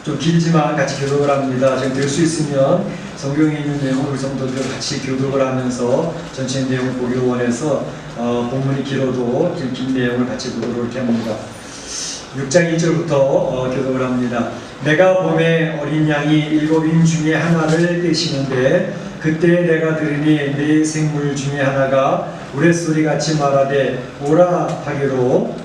좀 길지만 같이 교독을 합니다. 지금 될 수 있으면 성경에 있는 내용을 우리 성도들 같이 교독을 하면서 전체 내용을 보기를 원해서 본문이 길어도 긴 내용을 같이 보도록 이렇게 합니다. 6장 1절부터 교독을 합니다. 내가 봄에 어린 양이 7인 중에 하나를 떼시는데 그때 내가 들으니 네 생물 중에 하나가 우레소리같이 말하되 오라 하기로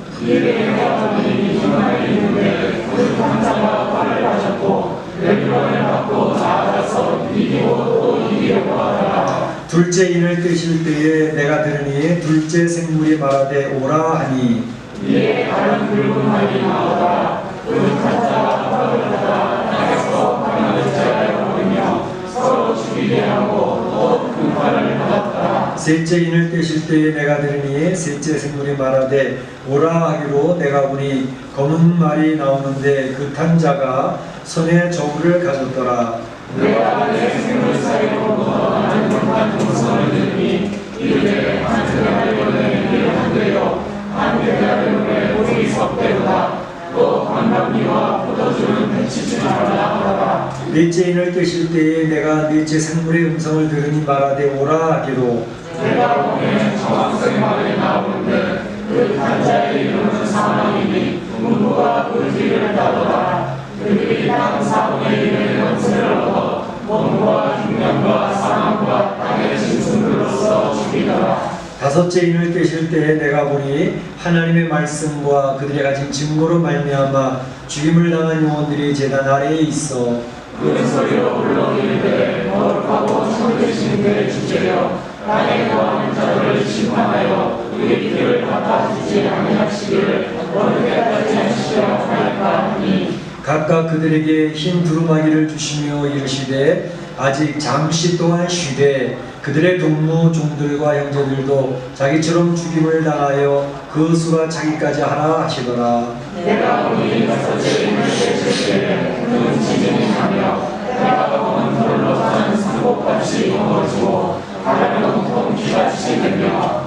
둘째 인을 떼실 때에 내가 들으니 둘째 생물이 말하되 오라 하니 이에 다른 붉은 말이 나오더라. 그 간자가 떠들다가 땅에서 강하는 자를 버리며 서로 죽이게 하고 또 그 말을 받았더라. 셋째 인을 떼실 때에 내가 들으니 셋째 생물이 말하되 오라 하기로 내가 보니 검은 말이 나오는데 그 탄 자가 손에 저울을 가졌더라. 내가 내 생물 사이로 묻어나는 한 동선을 들으니 이르되 한 대가리 원래 일을 한대요 한 대가리에 우리 석대보다 또 관광리와 포도주는 해치지 말라 하더라. 넷째 인을 떼실 때에 내가 넷째 생물의 음성을 들으니 말하되 오라 하기로 내가 보면 정확하게 말이 나오는데 그 간자의 이름은 사망이니 문부가 그 뒤를 따르더라. 그들이 땅 4분의 1의 연세를 얻어 몸과 중량과 사망과 땅의 짐승들로서 죽이더라. 다섯째 인을 떼실 때에 내가 보니 하나님의 말씀과 그들이 가진 증거로 말미암아 죽임을 당한 영혼들이 제단 아래에 있어 큰 소리로 불러이르되 거룩하고 참되신 그의 주제여 땅에 거하는 자들을 심판하여 그의 길을 갚아주지 아니하시기를 어느 때까지 하시려 할까 하니 각각 그들에게 흰 두루마기를 주시며 이르시되 아직 잠시 동안 쉬되 그들의 동무 종들과 형제들도 자기처럼 죽임을 당하여 그 수가 차기까지 하라 하시더라. 내가 보니 다섯째 인을 떼실 때에 큰 지진이 나며 내가 보는 돌로 산 상복같이 넘어지고 바람이 온통 기같이 들며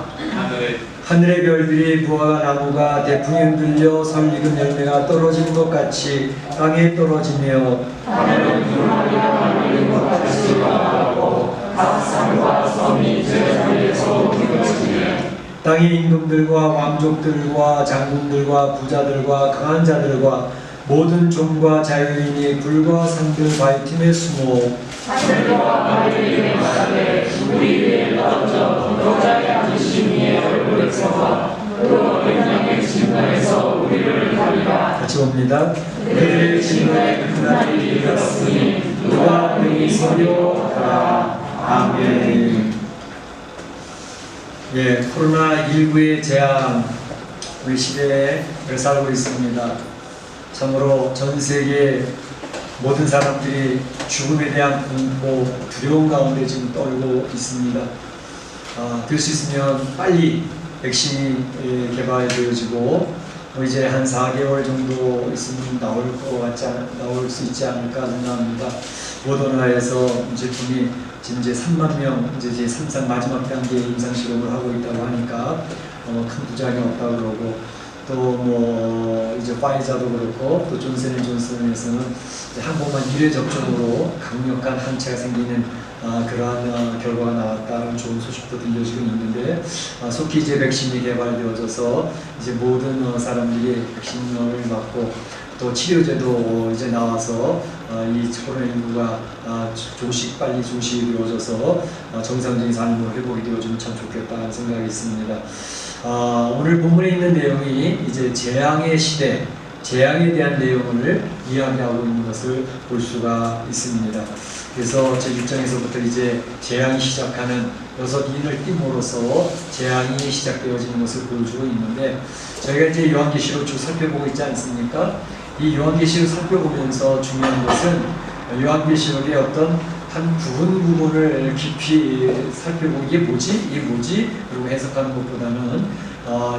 하늘의 별들이 무화과 나무가 대풍에 흔들려 설익은 열매가 떨어지는 것 같이 땅에 떨어지며 하늘은 두루마리가 말리는 것 같이 나가고 각 산과 섬이 제자리에서 굵어지네. 땅의 임금들과 왕족들과 장군들과 부자들과 강한 자들과 모든 종과 자유인이 불과 산들 바위틈에 숨어 하늘과 바위에 말하되 우리 위에 떨어져 여자의 아기심 위에 얼굴을 써봐 그 어린 양의 진노에서 우리를 가리라. 같이 봅니다. 그들의 진노의 그날이 이르렀으니 누가 능히 서리오하더라. 아멘. 예, 코로나19의 재앙 우리 시대에 살고 있습니다. 참으로 전 세계 모든 사람들이 죽음에 대한 공포, 두려움 가운데 지금 떨고 있습니다. 될 수 있으면 빨리 백신이 개발되어지고 이제 한 4개월 정도 있으면 나올 수 있지 않을까 생각합니다. 모더나에서 제품이 지금 이제 3만 명 이제 제3상 마지막 단계 임상 실험을 하고 있다고 하니까 큰 부작용이 없다고 그러고 또 뭐 이제 파이자도 그렇고 또 존슨앤존슨에서는 한 번만 1회 접종으로 강력한 항체가 생기는 그러한 결과가 나왔다는 좋은 소식도 들려지고 있는데 속히 이제 백신이 개발되어져서 이제 모든 사람들이 백신을 맞고 또 치료제도 이제 나와서 이 코로나19가 빨리 조식이 이루어져서 정상적인 삶으로 회복이 되어주면 참 좋겠다는 생각이 있습니다. 오늘 본문에 있는 내용이 이제 재앙의 시대, 재앙에 대한 내용을 이야기하고 있는 것을 볼 수가 있습니다. 그래서 제6장에서부터 이제 재앙이 시작하는 6인을 띠므로써 재앙이 시작되어지는 것을 보여주고 있는데 저희가 이제 요한계시록 쭉 살펴보고 있지 않습니까? 이 요한계시록 살펴보면서 중요한 것은 요한계시록의 어떤 한 부분을 깊이 살펴보고 이게 뭐지? 그리고 해석하는 것보다는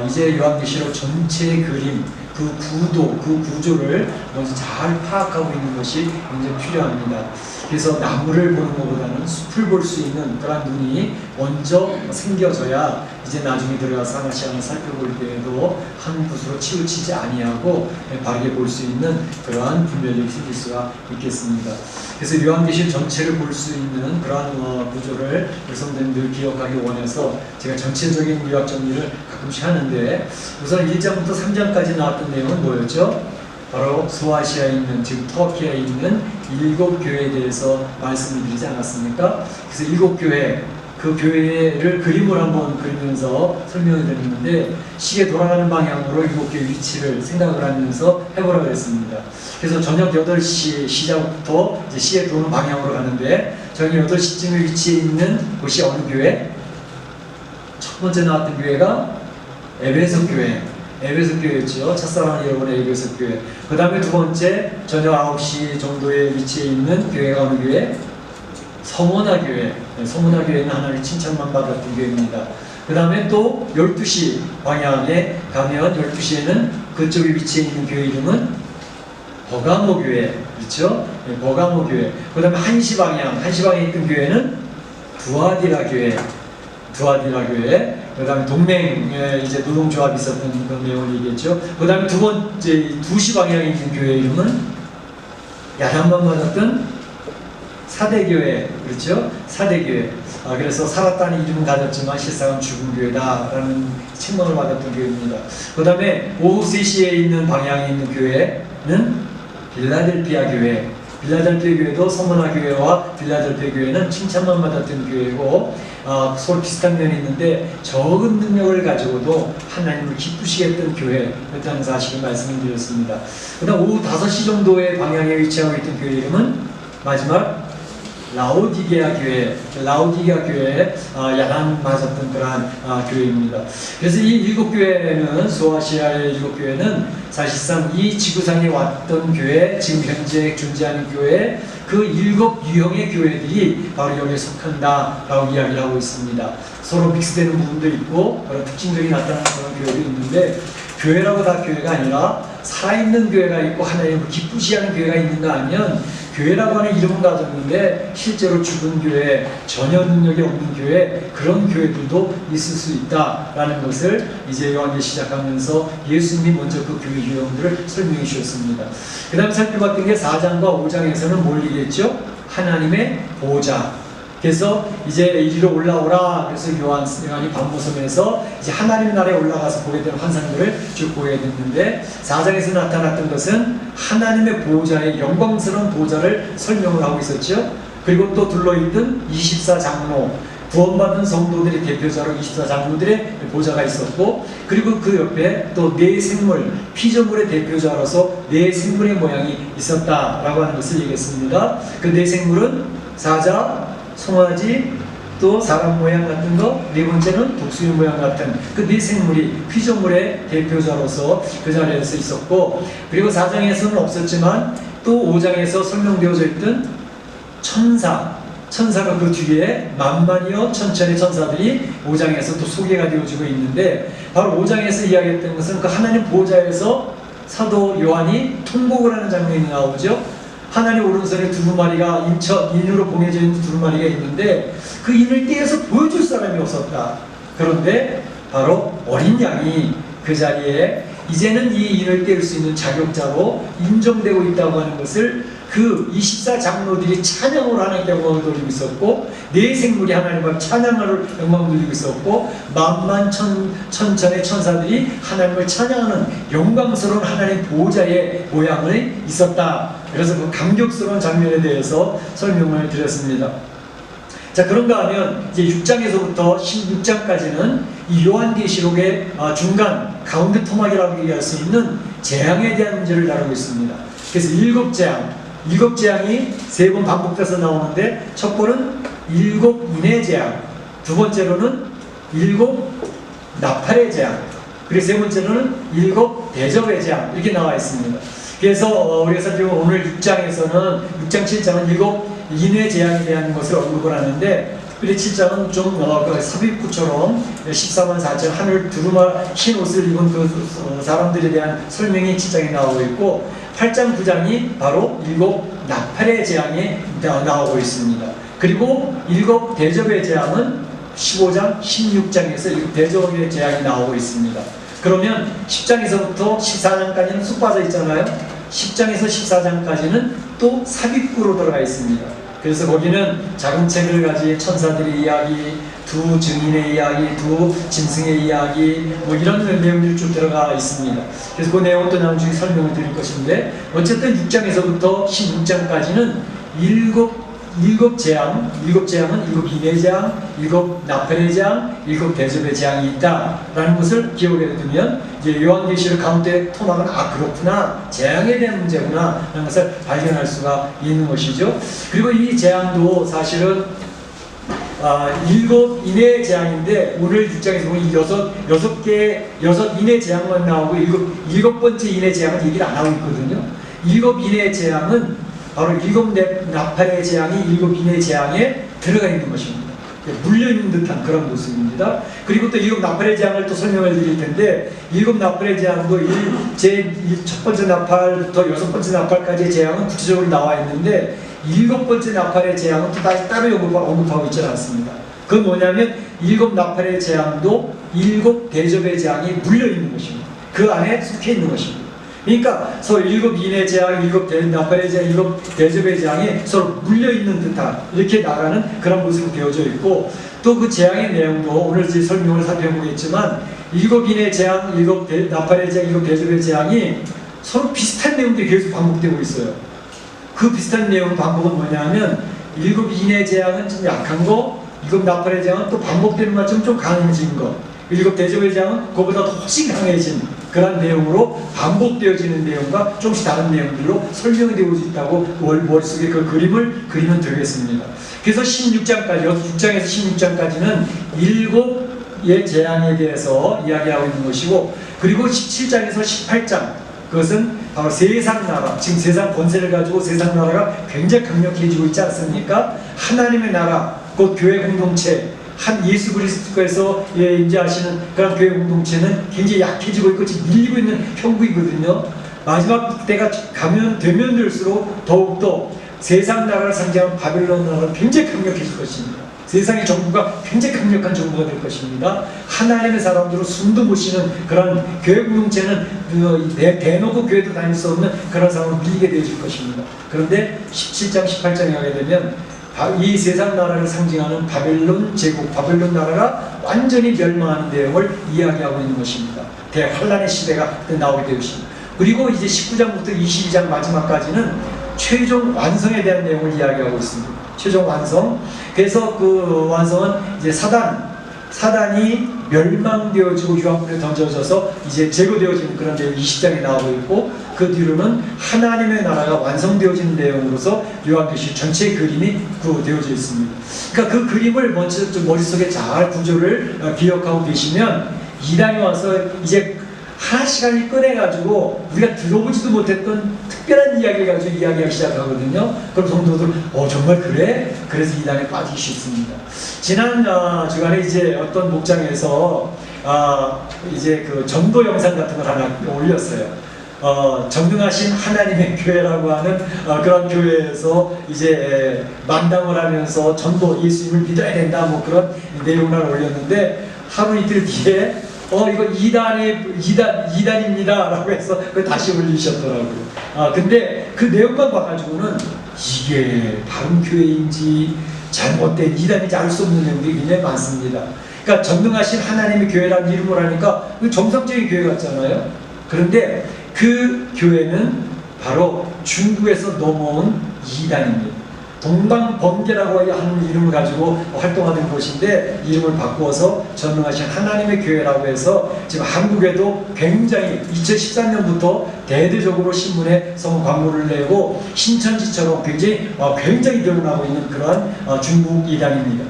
이제 요한계시록 전체의 그림, 그 구도, 그 구조를 먼저 잘 파악하고 있는 것이 굉장히 필요합니다. 그래서 나무를 보는 것보다는 숲을 볼 수 있는 그런 눈이 먼저 생겨져야 이제 나중에 들어가서 하나씩 하나 살펴볼 때에도 한 붓으로 치우치지 아니하고 바르게 볼 수 있는 그러한 분별력이 생길 수가 있겠습니다. 그래서 요한계시록 전체를 볼 수 있는 그러한 구조를 성도님들 기억하기 원해서 제가 전체적인 요약 정리를 가끔씩 하는데, 우선 1장부터 3장까지 나왔던 내용은 뭐였죠? 바로 소아시아에 있는, 지금 터키에 있는 7교회에 대해서 말씀을 드리지 않았습니까? 그래서 7교회, 그 교회를 그림을 한번 그리면서 설명을 드렸는데, 시계 돌아가는 방향으로 7개의 위치를 생각을 하면서 해보라고 했습니다. 그래서 저녁 8시 시작부터 이제 시계 도는 방향으로 가는데, 저녁 8시쯤에 위치해 있는 곳이 어느 교회? 첫 번째 나왔던 교회가 에베소 교회. 에베소 교회였죠. 첫사랑 여러분의 에베소 교회. 그 다음에 두 번째, 저녁 9시 정도에 위치해 있는 교회가 어느 교회? 서모나 교회. 서모나 교회는 하나님 칭찬만 받았던 교회입니다. 그 다음에 또 12시 방향에 가면 12시에는 그쪽에 위치해 있는 교회 이름은 버가모 교회. 그렇죠? 버가모 교회. 그 다음에 1시 방향에 있던 교회는 두아디라 교회. 두아디라 교회. 그 다음에 동맹, 이제 노동조합이 있었던 그런 내용을 얘기했죠. 그 다음에 두 번째, 2시 방향에 있는 교회 이름은 야단만 받았던 사대교회. 그렇죠? 사대교회. 그래서 살았다는 이름은 가졌지만 실상은 죽은 교회다라는 책망을 받았던 교회입니다. 그 다음에 오후 3시에 있는 방향에 있는 교회는 빌라델피아 교회. 빌라델피아 교회도 서머나 교회와 빌라델피아 교회는 칭찬만 받았던 교회고, 서로 비슷한 면이 있는데 적은 능력을 가지고도 하나님을 기쁘시게 했던 교회였다는 사실을 말씀드렸습니다. 그 다음 오후 5시 정도의 방향에 위치하고 있던 교회 이름은 마지막 라오디게아 교회. 라오디게아 교회에 야단 맞았던 그러한 교회입니다. 그래서 이 7교회는, 소아시아의 7교회는 사실상 이 지구상에 왔던 교회, 지금 현재 존재하는 교회, 그 7 유형의 교회들이 바로 여기에 속한다라고 이야기를 하고 있습니다. 서로 믹스되는 부분도 있고 그런 특징들이 나타나는 그런 교회도 있는데, 교회라고 다 교회가 아니라 살아있는 교회가 있고 하나님을 기쁘시하는 교회가 있는가 하면, 교회라고 하는 이름은 가졌는데 실제로 죽은 교회, 전혀 능력이 없는 교회, 그런 교회들도 있을 수 있다라는 것을 이제 요한계시록 시작하면서 예수님이 먼저 그 교회 유형들을 설명해 주셨습니다. 그 다음에 살펴봤던 게 4장과 5장에서는 뭘 얘기했죠? 하나님의 보좌. 그래서 이제 이리로 올라오라. 그래서 요한이 반모섬에서 이제 하나님 나라에 올라가서 보게 된 환상들을 쭉 보게 됐는데, 4장에서 나타났던 것은 하나님의 보좌의 영광스러운 보좌를 설명을 하고 있었죠. 그리고 또 둘러있던 24장로, 구원받은 성도들의 대표자로 24장로들의 보좌가 있었고, 그리고 그 옆에 또 네 생물, 피조물의 대표자로서 네 생물의 모양이 있었다라고 하는 것을 얘기했습니다. 그 네 생물은 사자, 송아지, 또 사람 모양 같은 거, 네 번째는 독수리 모양 같은 그 네 생물이 피조물의 대표자로서 그 자리에서 있었고, 그리고 4장에서는 없었지만 또 5장에서 설명되어져 있던 천사가 그 뒤에 만만이여 천천의 천사들이 5장에서 또 소개가 되어지고 있는데, 바로 5장에서 이야기했던 것은 그 하나님 보좌에서 사도 요한이 통곡을 하는 장면이 나오죠. 하나님 오른손에 두루마리가 인으로 봉해져 있는 두루마리가 있는데 그 인을 떼어서 보여줄 사람이 없었다. 그런데 바로 어린 양이 그 자리에 이제는 이 인을 떼을 수 있는 자격자로 인정되고 있다고 하는 것을 그 24장로들이 찬양으로 하나님께 영광을 돌리고 있었고, 네 생물이 하나님과 찬양을 영광을 돌리고 있었고, 만만천천의 천사들이 하나님을 찬양하는 영광스러운 하나님 보호자의 모양을 있었다. 그래서 그 감격스러운 장면에 대해서 설명을 드렸습니다. 자, 그런가 하면 이제 6장에서부터 16장까지는 이 요한계시록의 중간 가운데 토막이라고 얘기할 수 있는 재앙에 대한 문제를 다루고 있습니다. 그래서 7 재앙이 3번 반복돼서 나오는데, 첫 번은 7 인의 재앙, 두 번째로는 7 나팔의 재앙, 그리고 세 번째로는 7 대접의 재앙, 이렇게 나와 있습니다. 그래서 우리가 지금 오늘 6장에서는 6장 7장은 7 인의 재앙에 대한 것을 언급을 하는데, 특별히 7장은 좀 삽입구처럼 14만 4천 하늘 두루마 흰 옷을 입은 그 사람들에 대한 설명이 7장에 나오고 있고, 8장 9장이 바로 7 나팔의 재앙이 나오고 있습니다. 그리고 7 대접의 재앙은 15장, 16장에서 이 대접의 재앙이 나오고 있습니다. 그러면 10장에서부터 14장까지는 쑥 빠져 있잖아요. 10장에서 14장까지는 또 삽입구로 들어가 있습니다. 그래서 거기는 작은 책을 가진 천사들의 이야기, 두 증인의 이야기, 두 짐승의 이야기, 뭐 이런 내용들이 쭉 들어가 있습니다. 그래서 그 내용은 또 나중에 설명을 드릴 것인데, 어쨌든 6장에서부터 16장까지는 일곱 재앙은 일곱 인의 재앙, 일곱 나팔의 재앙, 일곱 대접의 재앙이 있다라는 것을 기억해 두면 이제 요한계시록 가운데 토막은 그렇구나, 재앙에 대한 문제구나 라는 것을 발견할 수가 있는 것이죠. 그리고 이 재앙도 사실은 일곱 인의 재앙인데, 오늘 6장에서 보면 여섯 인의 재앙만 나오고 일곱 번째 인의 재앙은 얘기를 안 하고 있거든요. 일곱 인의 재앙은 바로 일곱 나팔의 재앙이 일곱 인의 재앙에 들어가 있는 것입니다. 물려있는 듯한 그런 모습입니다. 그리고 또 일곱 나팔의 재앙을 또 설명을 드릴 텐데, 일곱 나팔의 재앙도 첫 번째 나팔부터 여섯 번째 나팔까지의 재앙은 구체적으로 나와 있는데, 일곱 번째 나팔의 재앙은 또 따로 언급하고 있지 않습니다. 그건 뭐냐면 일곱 나팔의 재앙도 일곱 대접의 재앙이 물려있는 것입니다. 그 안에 속해 있는 것입니다. 그러니까 서로 일곱 인의 재앙, 일곱 나팔의 재앙, 일곱 대접의 재앙이 서로 물려있는 듯한 이렇게 나가는 그런 모습이 되어져 있고, 또 그 재앙의 내용도 오늘 이제 설명을 살펴보겠지만, 일곱 인의 재앙, 일곱 나팔의 재앙, 일곱 대접의 재앙이 서로 비슷한 내용들이 계속 반복되고 있어요. 그 비슷한 내용 반복은 뭐냐면, 일곱 인의 재앙은 좀 약한 거, 일곱 나팔의 재앙은 또 반복되는 것처럼 좀 강해진 거, 일곱 대접의 재앙은 그보다 더 훨씬 강해진 그런 내용으로 반복되어지는 내용과 조금씩 다른 내용들로 설명이 되고 있다고 머릿속에 그 그림을 그리면 되겠습니다. 그래서 16장까지, 6장에서 16장까지는 일곱의 재앙에 대해서 이야기하고 있는 것이고, 그리고 17장에서 18장, 그것은 바로 세상 나라, 지금 세상 권세를 가지고 세상 나라가 굉장히 강력해지고 있지 않습니까? 하나님의 나라, 곧 교회 공동체, 한 예수 그리스도께서 임재하시는 그런 교회 공동체는 굉장히 약해지고 있고 지금 밀리고 있는 형국이거든요. 마지막 때가 되면 될수록 더욱더 세상 나라를 상징하는 바벨론 나라가 굉장히 강력해질 것입니다. 세상의 정부가 굉장히 강력한 정부가 될 것입니다. 하나님의 사람들로 숨도 못 쉬는 그런 교회 공동체는 대놓고 교회도 다닐 수 없는 그런 상황을 밀리게 되어질 것입니다. 그런데 17장, 18장에 가게 되면 이 세상 나라를 상징하는 바벨론 제국, 바벨론 나라가 완전히 멸망하는 내용을 이야기하고 있는 것입니다. 대환란의 시대가 나오게 되었습니다. 그리고 이제 19장부터 22장 마지막까지는 최종 완성에 대한 내용을 이야기하고 있습니다. 최종 완성. 그래서 그 완성은 이제 사단이 멸망되어지고 유황불에 던져져서 이제 제거되어지는 그런 내용이 20장에 나오고 있고, 그 뒤로는 하나님의 나라가 완성되어지는 내용으로서 요한계시 전체 그림이 되어져 있습니다. 그러니까 그 그림을 먼저 좀 머릿속에 잘 구조를 기억하고 계시면, 이단이 와서 이제 하나씩 꺼내가지고 우리가 들어보지도 못했던 특별한 이야기를 가지고 이야기하기 시작하거든요. 그럼 성도들 정말 그래? 그래서 이단에 빠지기 쉽습니다. 지난 주간에 이제 어떤 목장에서 이제 그 전도 영상 같은 걸 하나 올렸어요. 전능하신 하나님의 교회라고 하는 그런 교회에서 이제 만담을 하면서 전도, 예수님을 믿어야 된다, 뭐 그런 내용을 올렸는데, 하루 이틀 뒤에 이거 이단입니다 라고 해서 그걸 다시 올리셨더라고요. 근데 그 내용만 봐가지고는 이게 바른 교회인지 잘못된 이단인지 알 수 없는 내용들이 굉장히 많습니다. 그러니까 전능하신 하나님의 교회라는 이름을 하니까 정상적인 교회 같잖아요. 그런데 그 교회는 바로 중국에서 넘어온 이단입니다. 동방번개라고 하는 이름을 가지고 활동하는 곳인데, 이름을 바꾸어서 전능하신 하나님의 교회라고 해서 지금 한국에도 굉장히 2013년부터 대대적으로 신문에 광고를 내고 신천지처럼 굉장히 드러나고 있는 그러한 중국 이단입니다.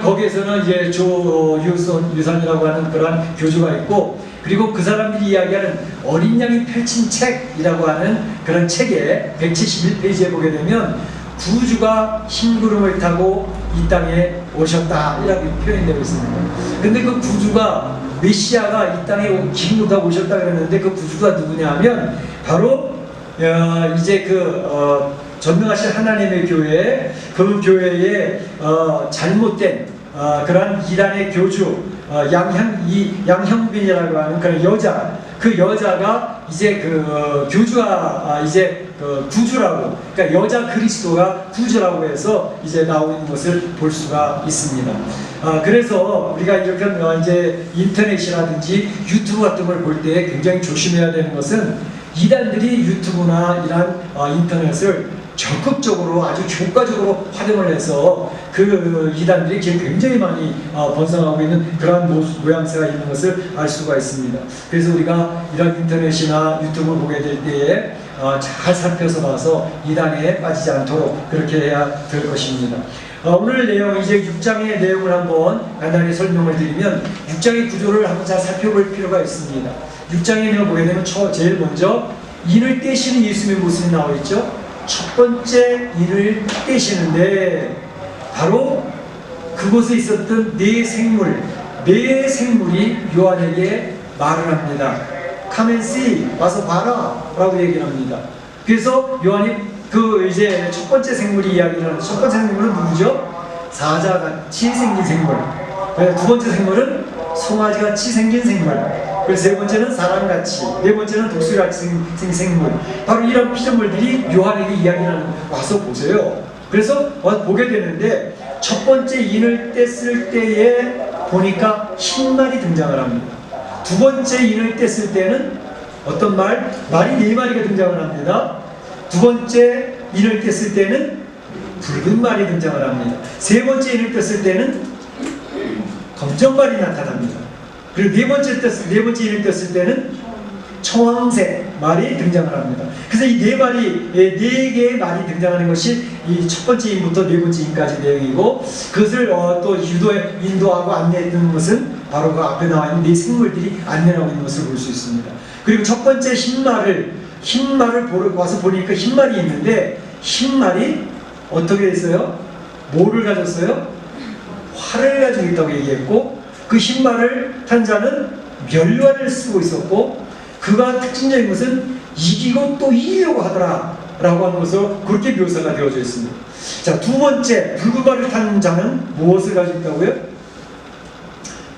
거기에서는 이제 조유선이라고 하는 그러한 교주가 있고, 그리고 그 사람들이 이야기하는 어린 양이 펼친 책이라고 하는 그런 책에 171페이지에 보게 되면, 구주가 흰구름을 타고 이 땅에 오셨다 이라고 표현되고 있습니다. 근데 그 구주가, 메시아가 이 땅에 흰구름 타고 오셨다 그랬는데, 그 구주가 누구냐 하면 바로 이제 전능하신 하나님의 교회, 그 교회에 잘못된 그런 이단의 교주 양형빈이라고 하는 그런 여자, 그 여자가 이제 그 교주가 이제 그 구주라고, 그러니까 여자 그리스도가 구주라고 해서 이제 나오는 것을 볼 수가 있습니다. 그래서 우리가 이렇게 이제 인터넷이라든지 유튜브 같은 걸 볼 때 굉장히 조심해야 되는 것은 이단들이 유튜브나 이런 인터넷을 적극적으로 아주 효과적으로 활용을 해서 그 이단들이 지금 굉장히 많이 번성하고 있는 그러한 모양새가 있는 것을 알 수가 있습니다. 그래서 우리가 이런 인터넷이나 유튜브를 보게 될 때에 잘 살펴서 봐서 이단에 빠지지 않도록 그렇게 해야 될 것입니다. 오늘 내용, 이제 6장의 내용을 한번 간단히 설명을 드리면 6장의 구조를 한번 잘 살펴볼 필요가 있습니다. 6장의 내용 보게 되면 제일 먼저 인을 떼시는 예수님의 모습이 나와 있죠. 첫 번째 인을 떼시는데 바로 그곳에 있었던 네 생물이 요한에게 말을 합니다. Come and see, 와서 봐라 라고 얘기를 합니다. 그래서 요한이 그 이제 첫 번째 생물이 이야기를 하는, 첫 번째 생물은 누구죠? 사자같이 생긴 생물. 두 번째 생물은 송아지같이 생긴 생물. 그리고 세 번째는 사람같이, 네 번째는 독수리같이 생긴 생물. 바로 이런 피조물들이 요한에게 이야기하는, 와서 보세요. 그래서 보게 되는데 첫 번째 인을 뗐을 때에 보니까 흰말이 등장을 합니다. 두 번째 인을 뗐을 때는 어떤 말이 네 마리가 등장을 합니다. 두 번째 인을 뗐을 때는 붉은 말이 등장을 합니다. 세 번째 인을 뗐을 때는 검정 말이 나타납니다. 그리고 네 번째 인을 뗐을 때는 청황색 말이 등장을 합니다. 그래서 이 네 개의 말이 등장하는 것이 이 첫 번째 인부터 네 번째 인까지 내용이고, 그것을 또 인도하고 안내했던 것은 바로 그 앞에 나와 있는 네 생물들이 안내하고 있는 것을 볼 수 있습니다. 그리고 첫 번째 흰말을 와서 보니까 흰말이 있는데, 흰말이 어떻게 했어요? 뭐를 가졌어요? 활을 가지고 있다고 얘기했고, 그 흰말을 탄 자는 멸관을 쓰고 있었고, 그가 특징적인 것은 이기고 또 이기려고 하더라 라고 하는 것으로 그렇게 묘사가 되어져 있습니다. 자, 두 번째 붉은 말을 탄 자는 무엇을 가지고 있다고요?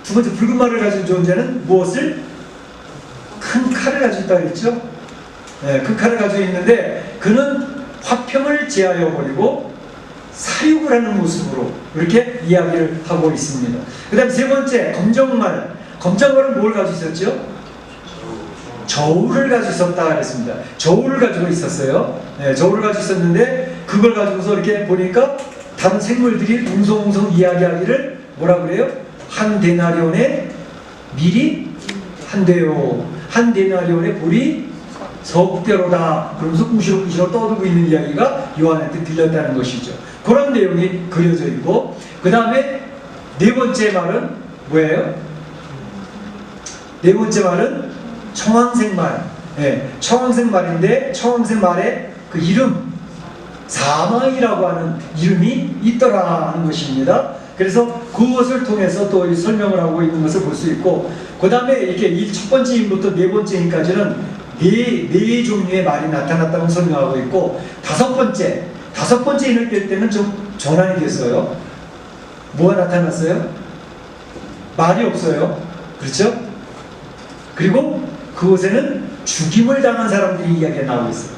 두 번째 붉은 말을 가지고 있는 자는 무엇을? 큰 칼을 가지고 있다고 했죠? 네, 큰 칼을 가지고 있는데 그는 화평을 제하여 버리고 사육을 하는 모습으로 이렇게 이야기를 하고 있습니다. 그 다음 세 번째 검정말은 뭘 가지고 있었죠? 저울을 가지고 있었다 그랬습니다. 저울을 가지고 있었어요. 네, 저울을 가지고 있었는데 그걸 가지고서 이렇게 보니까 다른 생물들이 웅성웅성 이야기하기를 뭐라 그래요? 한 데나리온의 밀이 한 대요, 한 데나리온의 볼이 석대로다. 그러면서 꾸시럭꾸시럭 떠들고 있는 이야기가 요한한테 들렸다는 것이죠. 그런 내용이 그려져 있고, 그 다음에 네 번째 말은 뭐예요? 네 번째 말은 청황색 말. 네, 청황색 말인데 청황색 말의 그 이름, 사망이라고 하는 이름이 있더라 하는 것입니다. 그래서 그것을 통해서 또 설명을 하고 있는 것을 볼 수 있고, 그 다음에 이렇게 이 첫 번째 인부터 네 번째 인까지는 네 종류의 말이 나타났다고 설명하고 있고, 다섯 번째 인을 뗄 때는 좀 전환이 됐어요. 뭐가 나타났어요? 말이 없어요. 그렇죠? 그리고 그곳에는 죽임을 당한 사람들이 이야기가 나오고 있어요.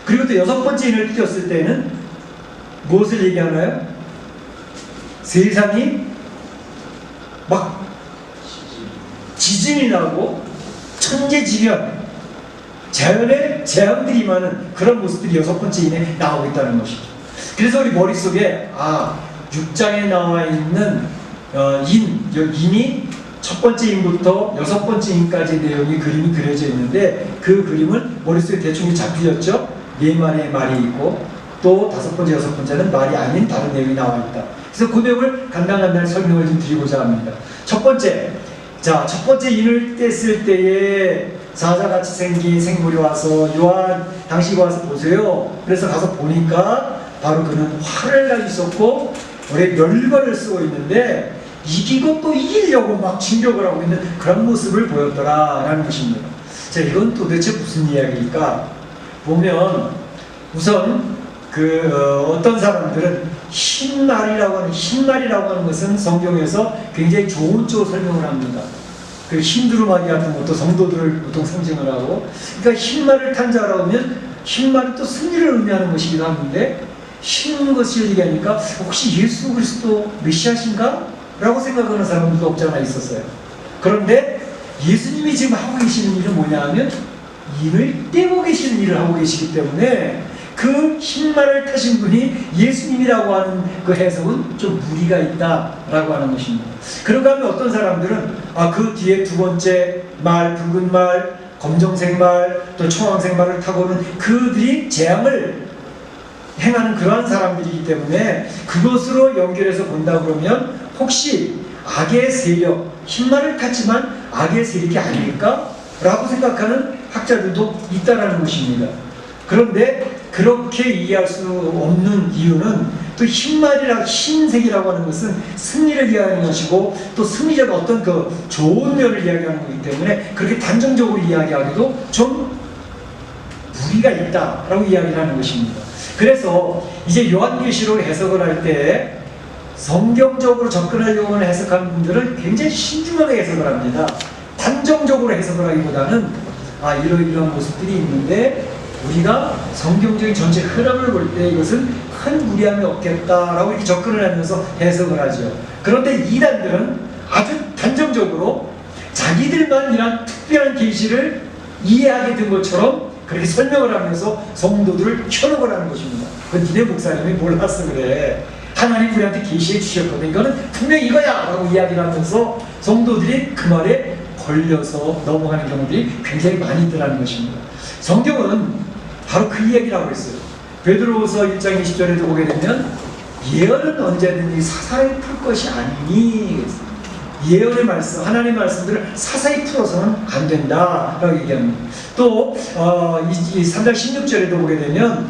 그리고 또 여섯 번째 인을 띄었을 때는 무엇을 얘기하나요? 세상이 막 지진이 나고 천재지변, 자연의 재앙들이 많은 그런 모습들이 여섯 번째 인에 나오고 있다는 것이죠. 그래서 우리 머릿속에 6장에 나와 있는 인이 첫 번째 인부터 여섯 번째 인까지 내용이 그림이 그려져 있는데, 그 그림은 머릿속에 대충 잡히셨죠? 네 마리의 말이 있고 또 다섯 번째, 여섯 번째는 말이 아닌 다른 내용이 나와 있다. 그래서 그 내용을 간단히 설명을 좀 드리고자 합니다. 첫 번째 인을 뗐을 때에 사자같이 생긴 생물이 와서 요한 당시가 와서 보세요. 그래서 가서 보니까 바로 그는 활을 가지고 있었고 올해 멸관을 쓰고 있는데 이기고 또 이기려고 막 진격을 하고 있는 그런 모습을 보였더라라는 것입니다. 자, 이건 도대체 무슨 이야기일까? 보면 우선 어떤 사람들은 흰말이라고 하는 것은 성경에서 굉장히 좋은 쪽으로 설명을 합니다. 그 흰두루마기 같은 것도 성도들을 보통 상징을 하고, 그러니까 흰말을 탄 자라고 하면 흰말은 또 승리를 의미하는 것이기도 하는데, 흰 것을 얘기하니까 혹시 예수 그리스도 메시아신가? 라고 생각하는 사람들도 없지 않아 있었어요. 그런데 예수님이 지금 하고 계시는 일은 뭐냐 하면 인을 떼고 계시는 일을 하고 계시기 때문에 그 흰말을 타신 분이 예수님이라고 하는 그 해석은 좀 무리가 있다라고 하는 것입니다. 그런가 하면 어떤 사람들은 그 뒤에 두 번째 말, 붉은 말, 검정색 말, 또 청황색 말을 타고는 그들이 재앙을 행하는 그러한 사람들이기 때문에 그것으로 연결해서 본다 그러면 혹시 악의 세력, 흰말을 탔지만 악의 세력이 아닐까? 라고 생각하는 학자들도 있다라는 것입니다. 그런데 그렇게 이해할 수 없는 이유는 또 흰색이라고 하는 것은 승리를 이야기하는 것이고 또 승리자가 어떤 그 좋은 면을 이야기하는 것이기 때문에 그렇게 단정적으로 이야기하기도 좀 무리가 있다라고 이야기를 하는 것입니다. 그래서 이제 요한계시록 해석을 할 때 성경적으로 접근하려고 하는 해석하는 분들은 굉장히 신중하게 해석을 합니다. 단정적으로 해석을 하기보다는 이러이러한 모습들이 있는데 우리가 성경적인 전체 흐름을 볼 때 이것은 큰 무리함이 없겠다라고 이렇게 접근을 하면서 해석을 하죠. 그런데 이단들은 아주 단정적으로 자기들만 이런 특별한 계시를 이해하게 된 것처럼 그렇게 설명을 하면서 성도들을 현혹을 하는 것입니다. 니네 목사님이 몰랐어 그래. 하나님 우리한테 계시해 주셨거든. 이거는 분명히 이거야 라고 이야기를 하면서 성도들이 그 말에 걸려서 넘어가는 경우들이 굉장히 많이 있더라는 것입니다. 성경은 바로 그 이야기를 하고 있어요. 베드로후서 1장 20절에도 보게 되면 예언은 언제든지 사사히 풀 것이 아니니, 예언의 말씀, 하나님의 말씀들을 사사히 풀어서는 안 된다라고 얘기합니다. 또 3장 16절에도 보게 되면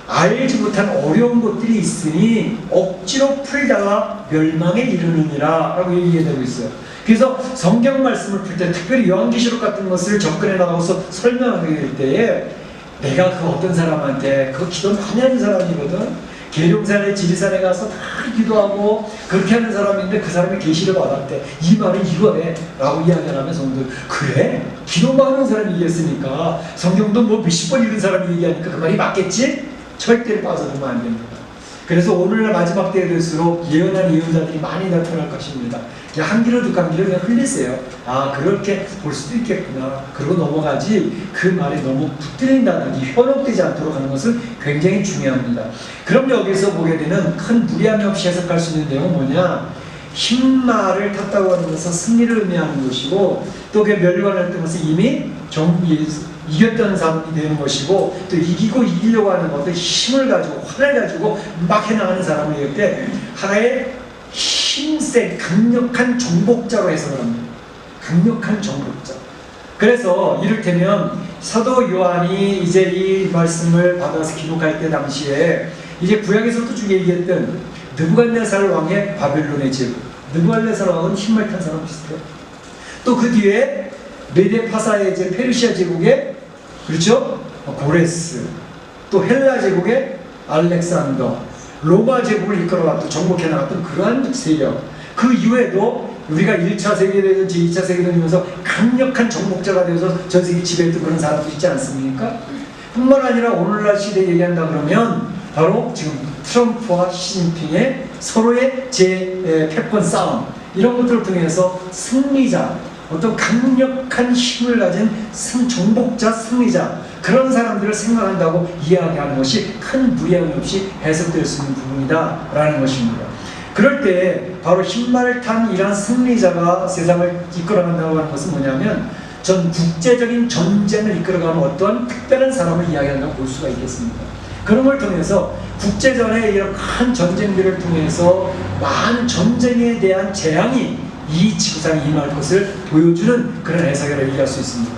알지 못한 어려운 것들이 있으니 억지로 풀다가 멸망에 이르느니라 라고 얘기되고 있어요. 그래서 성경 말씀을 풀 때 특별히 요한계시록 같은 것을 접근해 나가서 설명하게 될 때에 내가 그 어떤 사람한테 그 기도 많이 하는 사람이거든. 계룡산에 지리산에 가서 다 기도하고 그렇게 하는 사람인데 그 사람이 계시를 받았대. 이 말은 이거래 라고 이야기를 하면 성도들 그래? 기도만 하는 사람이 얘기했으니까 성경도 뭐 몇십 번 읽은 사람이 얘기하니까 그 말이 맞겠지? 절대로 빠져들면 안 됩니다. 그래서 오늘날 마지막 때에 될수록 예언하는 예언자들이 많이 나타날 것입니다. 그냥 한 귀로 듣고 한 귀로 그냥 흘리세요. 그렇게 볼 수도 있겠구나. 그러고 넘어가지 그 말에 너무 붙들린다든지 현혹되지 않도록 하는 것은 굉장히 중요합니다. 그럼 여기서 보게 되는 큰 무리함이 없이 해석할 수 있는 내용은 뭐냐? 흰말을 탔다고 하는 것은 승리를 의미하는 것이고 또 그 멸관을 뜬 것은 이미 이겼던 사람이 되는 것이고 또 이기려고 하는 것도 힘을 가지고 화를 가지고 막 해나가는 사람을 이길 때 하나의 힘센 강력한 정복자로 해석을 합니다. 강력한 정복자. 그래서 이를테면 사도 요한이 이제 이 말씀을 받아서 기록할 때 당시에 이제 구약에서도 쭉 얘기했던 느부갓네살 왕의 바벨론의 제국. 느부갓네살 왕은 흰말 탄 사람 비슷해요. 또 그 뒤에 메데파사의 이제 페르시아 제국의 그렇죠? 고레스, 또 헬라 제국의 알렉산더, 로마 제국을 이끌어갔던 정복해 나갔던 그러한 세력. 그 이후에도 우리가 1차 세계대전, 제2차 세계대전이면서 강력한 정복자가 되어서 전 세계 지배했던 그런 사람도 있지 않습니까? 뿐만 아니라 오늘날 시대에 얘기한다 그러면 바로 지금 트럼프와 시진핑의 서로의 패권 싸움 이런 것들을 통해서 승리자, 어떤 강력한 힘을 가진 정복자, 승리자 그런 사람들을 생각한다고 이야기하는 것이 큰 무리함 없이 해석될 수 있는 부분이다라는 것입니다. 그럴 때 바로 흰말을 탄 이러한 승리자가 세상을 이끌어간다고 하는 것은 뭐냐면 전 국제적인 전쟁을 이끌어가는 어떤 특별한 사람을 이야기한다고 볼 수가 있겠습니다. 그런 걸 통해서 국제전의 이런 큰 전쟁들을 통해서 많은 전쟁에 대한 재앙이 이 지구상에 임할 것을 보여주는 그런 해석이라고 얘기할 수 있습니다.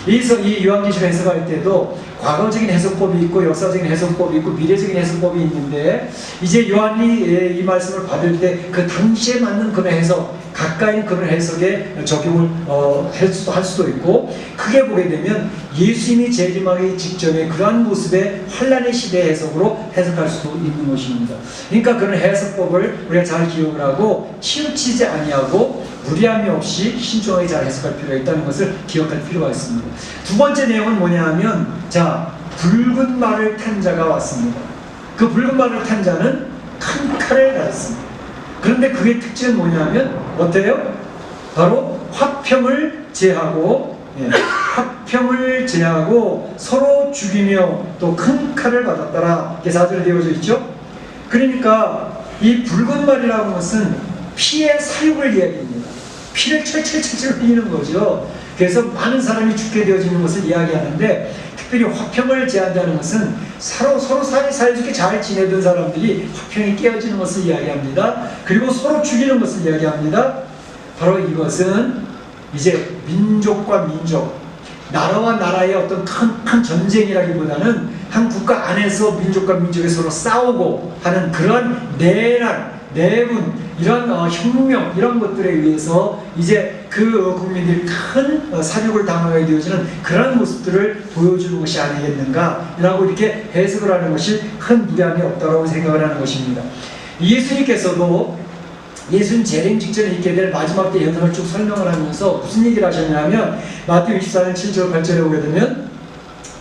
이 요한계시록 해석할 때도 과거적인 해석법이 있고 역사적인 해석법이 있고 미래적인 해석법이 있는데 이제 요한이 이 말씀을 받을 때 그 당시에 맞는 그런 해석, 가까이 그런 해석에 적용을 할 수도 있고, 크게 보게 되면 예수님이 재림하기 직전에 그러한 모습의 환란의 시대 해석으로 해석할 수도 있는 것입니다. 그러니까 그런 해석법을 우리가 잘 기억을 하고 치우치지 아니하고 무리함이 없이 신중하게 잘 해석할 필요가 있다는 것을 기억할 필요가 있습니다. 두 번째 내용은 뭐냐 하면, 자, 붉은 말을 탄 자가 왔습니다. 그 붉은 말을 탄 자는 큰 칼을 가졌습니다. 그런데 그의 특징은 뭐냐 하면 어때요? 바로 화평을 제하고, 화평을 제하고 서로 죽이며 또 큰 칼을 받았더라. 이게 4절에 되어져 있죠. 그러니까 이 붉은 말이라는 것은 피의 사육을 이야기합니다. 피를 철철철철 흘리는 거죠. 그래서 많은 사람이 죽게 되어지는 것을 이야기하는데, 특별히 화평을 제한다는 것은 서로 사이좋게 잘 지내던 사람들이 화평이 깨어지는 것을 이야기합니다. 그리고 서로 죽이는 것을 이야기합니다. 바로 이것은 이제 민족과 민족, 나라와 나라의 어떤 큰 전쟁이라기보다는 한 국가 안에서 민족과 민족이 서로 싸우고 하는 그런 내분, 이런 혁명, 이런 것들에 의해서 이제 그 국민들이 큰 사륙을 당하게 되어지는 그런 모습들을 보여주는 것이 아니겠는가라고 이렇게 해석을 하는 것이 큰 무리함이 없다고 생각을 하는 것입니다. 예수님께서도 예수님 재림 직전에 있게 될 마지막 때 현상을 쭉 설명을 하면서 무슨 얘기를 하셨냐면, 마태복음 24장 7절 8절에 보게 되면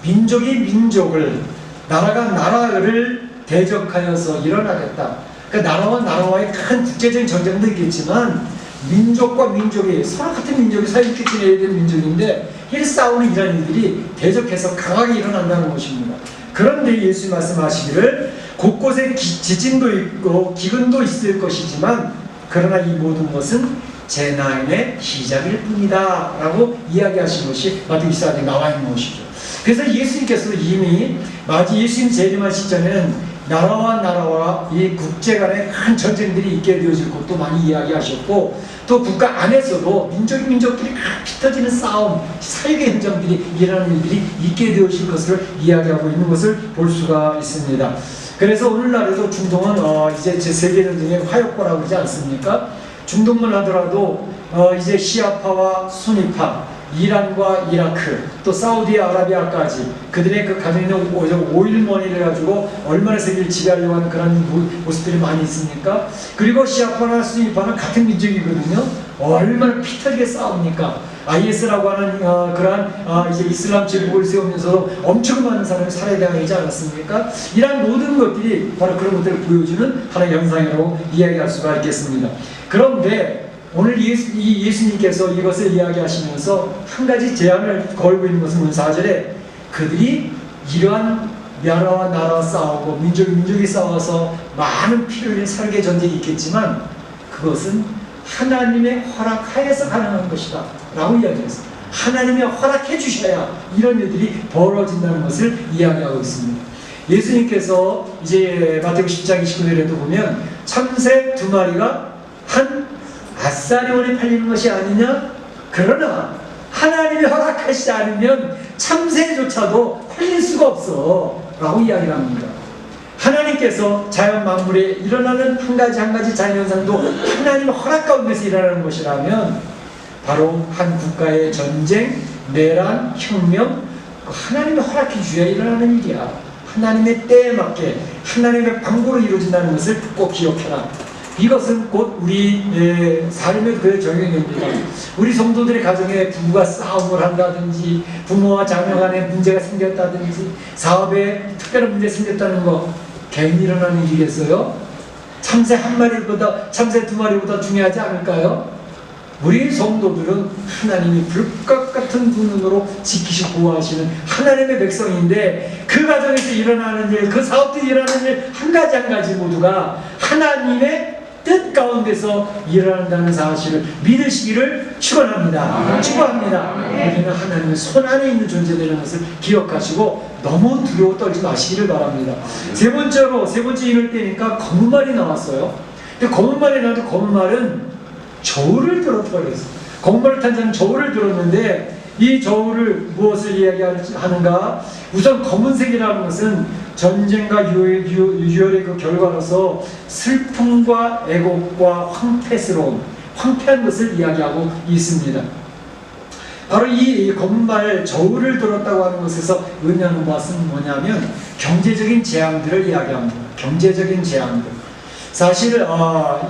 민족이 민족을, 나라가 나라를 대적하여서 일어나겠다. 그러니까 나라와 나라와의 큰 국제적인 전쟁도 있겠지만 민족과 민족이, 서로 같은 민족이 사이좋게 지내야 되는 민족인데 이 싸우는 이런 일들이 대적해서 강하게 일어난다는 것입니다. 그런데 예수님 말씀하시기를 곳곳에 지진도 있고 기근도 있을 것이지만 그러나 이 모든 것은 재난의 시작일 뿐이다 라고 이야기하신 것이 마태복음 24장에 나와 있는 것이죠. 그래서 예수님께서도 이미 예수님 재림하기 시전에는 나라와 이 국제 간의 큰 전쟁들이 있게 되어질 것도 많이 이야기하셨고, 또 국가 안에서도 민족들이 피 터지는 싸움, 사육의 현장들이 일어나는 일들이 있게 되어질 것을 이야기하고 있는 것을 볼 수가 있습니다. 그래서 오늘날에도 중동은 이제 제3대 전쟁의 화약고라고 그러지 않습니까? 중동만 하더라도 이제 시아파와 수니파, 이란과 이라크, 또 사우디아라비아까지 그들의 그 가지고 있는 오일머니를 가지고 얼마나 세계를 지배하려고 하는 그런 모습들이 많이 있습니까? 그리고 시아파나 수니파는 같은 민족이거든요. 얼마나 피 터지게 싸웁니까? IS라고 하는 이제 이슬람 제국을 세우면서 엄청 많은 사람이 살해당하지 않았습니까? 이러한 모든 것들이 바로 그런 것들을 보여주는 하나의 현상이라고 이야기할 수가 있겠습니다. 그런데 오늘 예수님께서 이것을 이야기하시면서 한 가지 제안을 걸고 있는 것은 4절에 그들이 이러한 나라와 나라와 싸우고 민족이 싸워서 많은 피를 흘린 살게 전쟁이 있겠지만 그것은 하나님의 허락하에서 가능한 것이다 라고 이야기했어요. 하나님이 허락해 주셔야 이런 일들이 벌어진다는 것을 이야기하고 있습니다. 예수님께서 이제 마태복음 10장 29절에도 보면 참새 2마리가 한 아싸리원에 팔리는 것이 아니냐? 그러나 하나님이 허락하시지 않으면 참새조차도 팔릴 수가 없어 라고 이야기를 합니다. 하나님께서 자연 만물에 일어나는 한 가지 자연현상도 하나님의 허락 가운데서 일어나는 것이라면 바로 한 국가의 전쟁, 내란, 혁명, 하나님이 허락해 주셔야 일어나는 일이야. 하나님의 때에 맞게 하나님의 방법으로 이루어진다는 것을 꼭 기억해라. 이것은 곧 우리 삶에도 그에 적용됩니다. 우리 성도들의 가정에 부부가 싸움을 한다든지 부모와 자녀 간에 문제가 생겼다든지 사업에 특별한 문제 생겼다는 거 괜히 일어나는 일이겠어요? 참새 2마리보다 중요하지 않을까요? 우리 성도들은 하나님이 불꽃 같은 두 눈으로 지키시고 보호하시는 하나님의 백성인데 그 가정에서 일어나는 일, 그 사업들이 일어나는 일 한 가지 모두가 하나님의 뜻 가운데서 일어난다는 사실을 믿으시기를 축원합니다. 축원합니다. 우리는 하나님의 손 안에 있는 존재되는 것을 기억하시고 너무 두려워 떨지 마시기를 바랍니다. 세 번째 이럴 때니까 검은 말이 나왔어요. 근데 검은 말이 나도 검은 말은 저울을 들었다고 그랬어요. 검은 말을 탄 자는 저울을 들었는데 이 저울을 무엇을 이야기하는가? 우선 검은색이라는 것은 전쟁과 유혈의 그 결과로서 슬픔과 애곡과 황폐한 것을 이야기하고 있습니다. 바로 이 검은발 저울을 들었다고 하는 것에서 의미하는 것은 뭐냐면 경제적인 재앙들을 이야기합니다. 경제적인 재앙들. 사실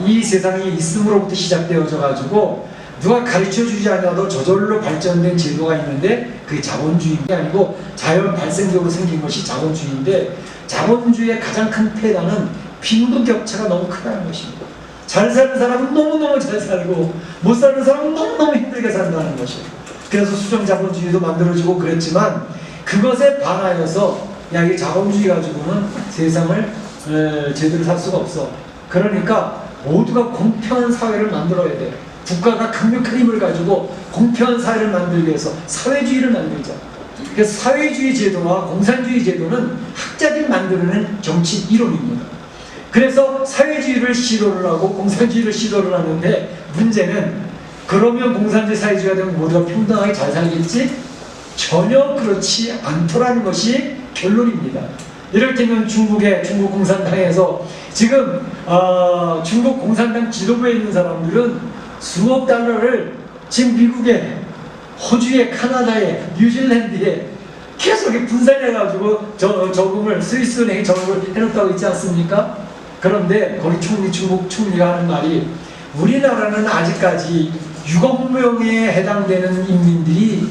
이 세상이 있음으로부터 시작되어져 가지고 누가 가르쳐주지 않아도 저절로 발전된 제도가 있는데 그게 자본주의가 아니고 자연 발생적으로 생긴 것이 자본주의인데, 자본주의의 가장 큰 폐단은 빈부격차가 너무 크다는 것입니다. 잘 사는 사람은 너무너무 잘 살고 못 사는 사람은 너무너무 힘들게 산다는 것이에요. 그래서 수정자본주의도 만들어지고 그랬지만 그것에 반하여서 야, 이 자본주의 가지고는 세상을 제대로 살 수가 없어. 그러니까 모두가 공평한 사회를 만들어야 돼. 국가가 강력한 힘을 가지고 공평한 사회를 만들기 위해서 사회주의를 만들자. 그래서 사회주의 제도와 공산주의 제도는 학자들이 만들어낸 정치 이론입니다. 그래서 사회주의를 시도를 하고 공산주의를 시도를 하는데, 문제는 그러면 공산주의 사회주의가 되면 모두가 평등하게 잘 살겠지? 전혀 그렇지 않더라는 것이 결론입니다. 이를테면 중국 공산당에서 지금 중국 공산당 지도부에 있는 사람들은 수억 달러를 지금 미국에, 호주에, 카나다에, 뉴질랜드에 계속 분산해가지고 저금을, 스위스은행에 저금을 해놓다고 있지 않습니까? 그런데 거기 중국 총리가 하는 말이, 우리나라는 아직까지 6억 명에 해당되는 인민들이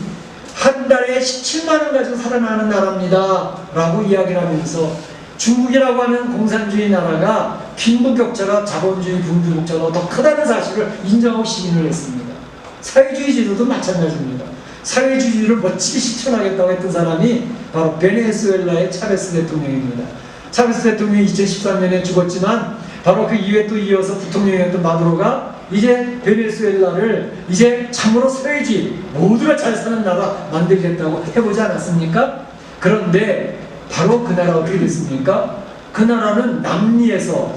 한 달에 17만 원 가지고 살아나는 나라입니다 라고 이야기를 하면서, 중국이라고 하는 공산주의 나라가 빈부격차가 자본주의 빈부격차가 더 크다는 사실을 인정하고 시인을 했습니다. 사회주의 제도도 마찬가지입니다. 사회주의를 멋지게 실천하겠다고 했던 사람이 바로 베네수엘라의 차베스 대통령입니다. 차베스 대통령이 2013년에 죽었지만 바로 그 이후에 또 이어서 부통령이었던 마두로가 이제 베네수엘라를 이제 참으로 사회주의, 모두가 잘 사는 나라 만들겠다고 해보지 않았습니까? 그런데 바로 그 나라가 어떻게 됐습니까? 그 나라는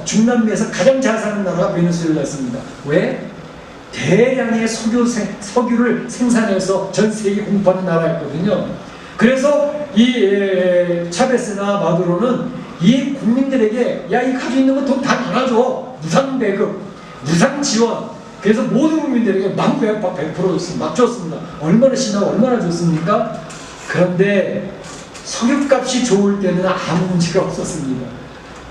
중남미에서 가장 잘 사는 나라가 베네수엘라였습니다. 왜? 대량의 석유를 생산해서 전 세계에 공급하는 나라였거든요. 그래서 이 차베스나 마두로는 이 국민들에게 야, 이 가지고 있는 거 돈 다 나눠줘. 무상 배급, 무상 지원. 그래서 모든 국민들에게 막 100% 줬습니다. 막 줬습니다. 얼마나 신나고 얼마나 좋습니까? 그런데 석유값이 좋을 때는 아무 문제가 없었습니다.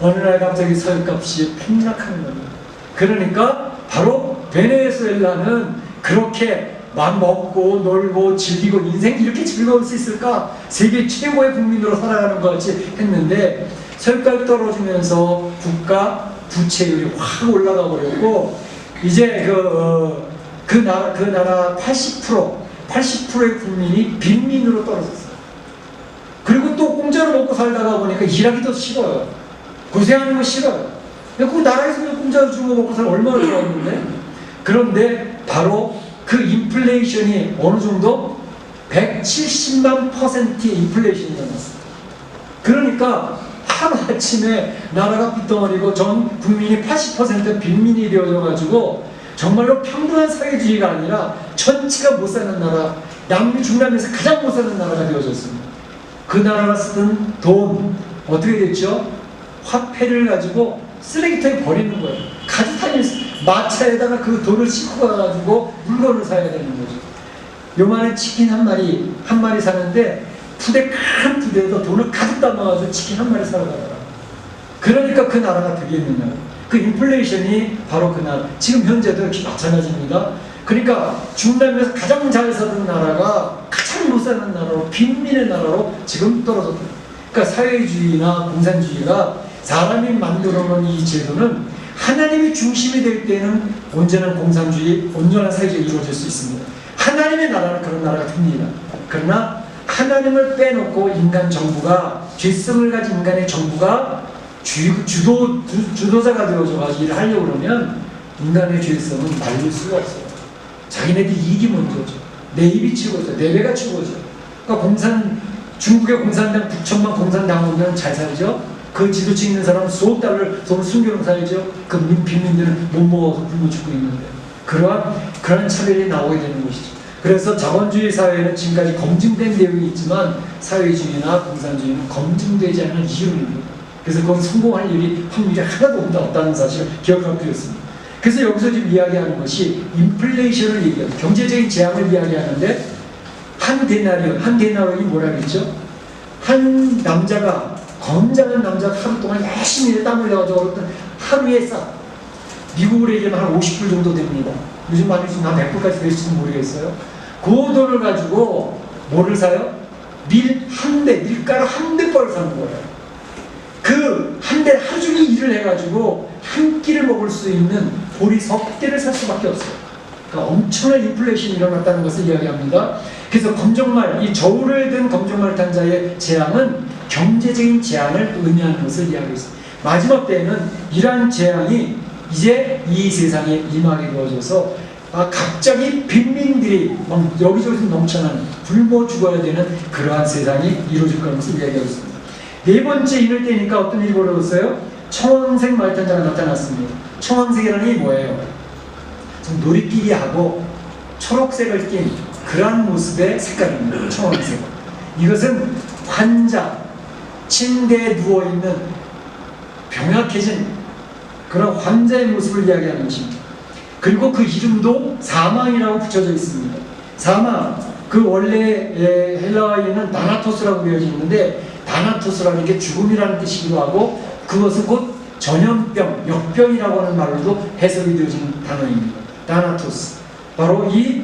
어느 날 갑자기 석유값이 폭락하는 겁니다. 그러니까 바로 베네수엘라는 그렇게 막 먹고 놀고 즐기고 인생이 이렇게 즐거울 수 있을까? 세계 최고의 국민으로 살아가는 것 같이 했는데, 석유값이 떨어지면서 국가 부채율이 확 올라가 버렸고, 이제 그 나라 80%의 국민이 빈민으로 떨어졌어요. 그리고 또 공짜로 먹고 살다가 보니까 일하기도 싫어요. 고생하는 거 싫어요. 그 나라에서 공짜로 주고 먹고 살면 얼마나 좋았는데. 그런데 바로 그 인플레이션이 어느 정도 170만 %의 인플레이션이 일어났어요. 그러니까 하루아침에 나라가 삐덩어리고 전 국민이 80% 빈민이 되어져가지고 정말로 평등한 사회주의가 아니라 전체가 못 사는 나라, 중남미에서 가장 못 사는 나라가 되어졌습니다. 그 나라가 쓰던 돈 어떻게 됐죠? 화폐를 가지고 쓰레기통에 버리는 거예요. 가지고 다니면서 마차에다가 그 돈을 싣고 가가지고 물건을 사야 되는 거죠. 요만한 치킨 한 마리 사는데 큰 부대에서 돈을 가득 담아가지고 치킨 한 마리 사러 가더라. 그러니까 그 나라가 되겠느냐. 그 인플레이션이 바로 그 나라. 지금 현재도 역시 마찬가지입니다. 그러니까 중남미에서 가장 잘 사는 나라가 가장 못 사는 나라로, 빈민의 나라로 지금 떨어졌다. 그러니까 사회주의나 공산주의가 사람이 만들어놓은 이 제도는 하나님이 중심이 될 때는 온전한 공산주의, 온전한 사회주의가 이루어질 수 있습니다. 하나님의 나라는 그런 나라가 됩니다. 그러나 하나님을 빼놓고 인간 정부가, 죄성을 가진 인간의 정부가 주도자가 되어줘가지고 일을 하려고 그러면 인간의 죄성은 말릴 수가 없어요. 자기네들 이익이 먼저죠. 내 입이 최고죠. 내 배가 최고죠. 그러니까 중국의 공산당 9천만 공산당원들은 잘 살죠. 그 지도층 있는 사람은 수억 달러를 돈을 숨겨놓고 살죠. 그 빈민들은 못 먹어서 굶어 죽고 있는데. 그러한 차별이 나오게 되는 것이죠. 그래서 자본주의 사회는 지금까지 검증된 내용이 있지만 사회주의나 공산주의는 검증되지 않는 이유입니다. 그래서 그건 성공할 확률이 하나도 없다는 사실을 기억할 필요가 있습니다. 그래서 여기서 지금 이야기하는 것이 인플레이션을 얘기하고 경제적인 재앙을 이야기하는데 한 데나리온이 뭐라 그랬죠? 한 남자가 건장한 남자가 하루 동안 열심히 땀 흘려가지고 어떤 하루에 미국으로 얘기하면 한 50불 정도 됩니다. 요즘 많이 좀 한 100불까지 될지도 모르겠어요. 그 돈을 가지고 뭐를 사요? 밀가루 한 대벌 사는 거예요. 그 한 대 하루 종일 일을 해가지고 한 끼를 먹을 수 있는 보리 석 개를 살 수밖에 없어요. 그러니까 엄청난 인플레이션이 일어났다는 것을 이야기합니다. 그래서 검정말, 이 저울을 든 검정말 탄 자의 재앙은 경제적인 재앙을 의미하는 것을 이야기했습니다. 마지막 때에는 이러한 재앙이 이제 이 세상에 임하게 되어져서 갑자기 빈민들이 여기저기서 넘쳐나는 굶어 죽어야 되는 그러한 세상이 이루어질 것을 이야기하고 있습니다. 네 번째 이럴 때니까 어떤 일이 벌어졌어요? 청황색 말탄자가 나타났습니다. 청황색이라는 게 뭐예요? 좀 노리끼리하고 초록색을 띤 그러한 모습의 색깔입니다. 청황색. 이것은 환자, 침대에 누워있는 병약해진 그런 환자의 모습을 이야기하는 것입니다. 그리고 그 이름도 사망이라고 붙여져 있습니다. 사망, 그 원래 헬라어에는 다나토스라고 되어져 있는데 다나토스라는 게 죽음이라는 뜻이기도 하고 그것은 곧 전염병, 역병이라고 하는 말로도 해석이 되어진 단어입니다. 다나토스. 바로 이